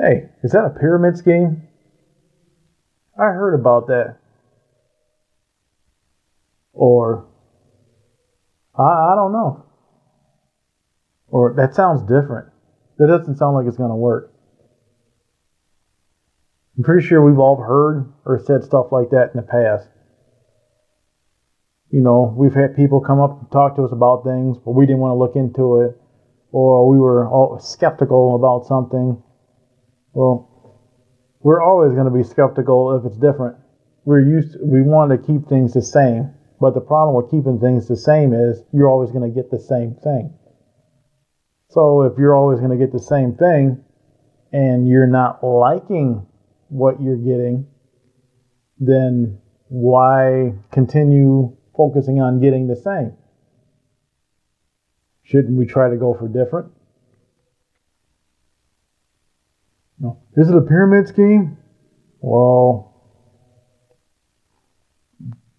Hey, is that a pyramid scheme? I heard about that. Or, I don't know. Or, that sounds different. That doesn't sound like it's going to work. I'm pretty sure we've all heard or said stuff like that in the past. You know, we've had people come up and talk to us about things, but we didn't want to look into it, or we were all skeptical about something. Well, we're always going to be skeptical if it's different. We want to keep things the same, but the problem with keeping things the same is you're always going to get the same thing. So if you're always going to get the same thing and you're not liking what you're getting, then why continue focusing on getting the same? Shouldn't we try to go for different? No. Is it a pyramid scheme? Well,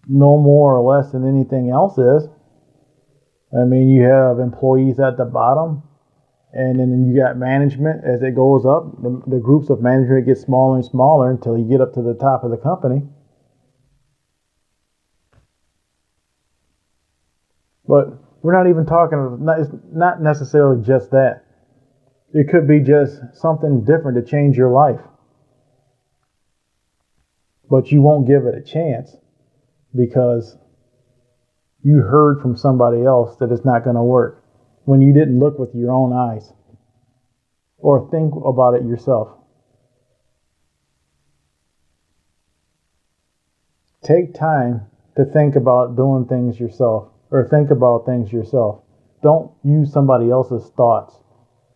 no more or less than anything else is. I mean, you have employees at the bottom, and then you got management. As it goes up, the groups of management get smaller and smaller until you get up to the top of the company. But we're not even talking, it's not necessarily just that. It could be just something different to change your life. But you won't give it a chance because you heard from somebody else that it's not going to work when you didn't look with your own eyes or think about it yourself. Take time to think about doing things yourself or think about things yourself. Don't use somebody else's thoughts.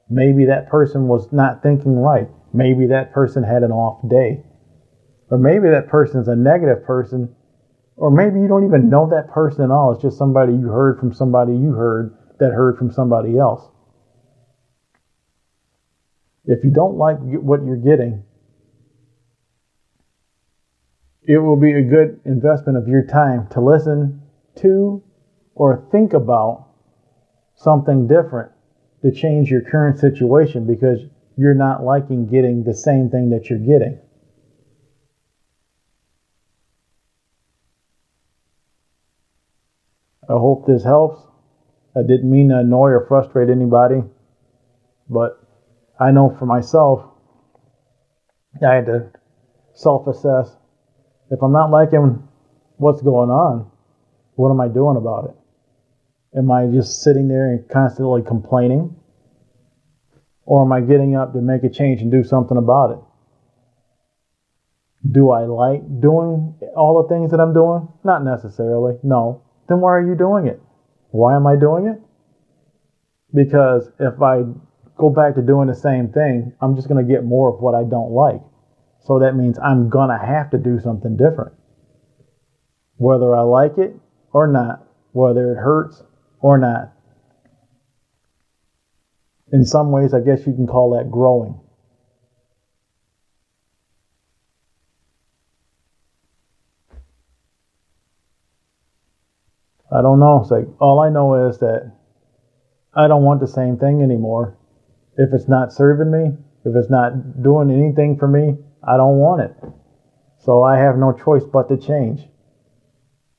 Maybe that person was not thinking right. Maybe that person had an off day. Or maybe that person's a negative person. Or maybe you don't even know that person at all. It's just somebody you heard from somebody you heard that heard from somebody else. If you don't like what you're getting, it will be a good investment of your time to listen to or think about something different to change your current situation because you're not liking getting the same thing that you're getting. I hope this helps. I didn't mean to annoy or frustrate anybody, but I know for myself, I had to self-assess. If I'm not liking what's going on, what am I doing about it? Am I just sitting there and constantly complaining? Or am I getting up to make a change and do something about it? Do I like doing all the things that I'm doing? Not necessarily, no. Then why are you doing it? Why am I doing it? Because if I go back to doing the same thing, I'm just going to get more of what I don't like. So that means I'm going to have to do something different. Whether I like it or not, whether it hurts or not. In some ways, I guess you can call that growing. I don't know. It's like, all I know is that I don't want the same thing anymore. If it's not serving me, if it's not doing anything for me, I don't want it. So I have no choice but to change.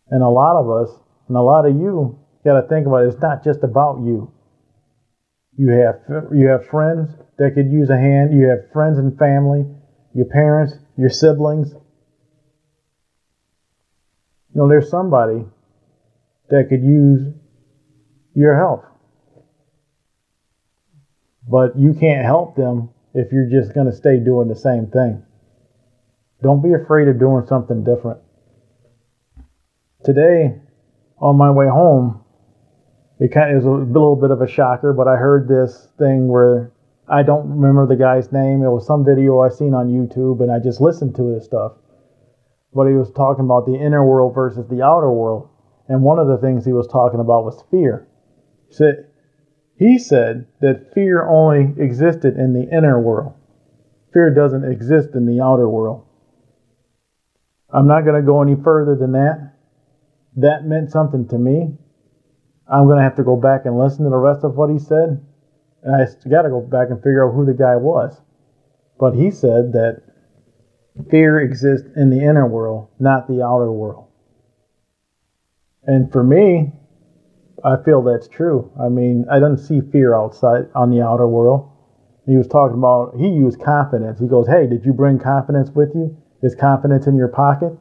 And a lot of us, and a lot of you, got to think about it. It's not just about you. You have friends that could use a hand. You have friends and family, your parents, your siblings. You know, there's somebody that could use your help. But you can't help them if you're just going to stay doing the same thing. Don't be afraid of doing something different. Today, on my way home, it was a little bit of a shocker, but I heard this thing where I don't remember the guy's name. It was some video I seen on YouTube, and I just listened to his stuff. But he was talking about the inner world versus the outer world. And one of the things he was talking about was fear. He said that fear only existed in the inner world. Fear doesn't exist in the outer world. I'm not going to go any further than that. That meant something to me. I'm going to have to go back and listen to the rest of what he said. And I got to go back and figure out who the guy was. But he said that fear exists in the inner world, not the outer world. And for me, I feel that's true. I mean, I don't see fear outside on the outer world. He was talking about, he used confidence. He goes, hey, did you bring confidence with you? Is confidence in your pocket?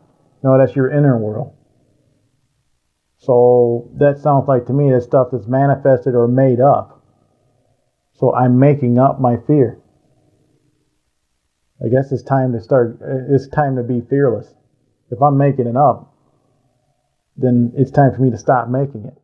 No, that's your inner world. So that sounds like to me that stuff that's manifested or made up. So I'm making up my fear. I guess it's time to be fearless. If I'm making it up, then it's time for me to stop making it.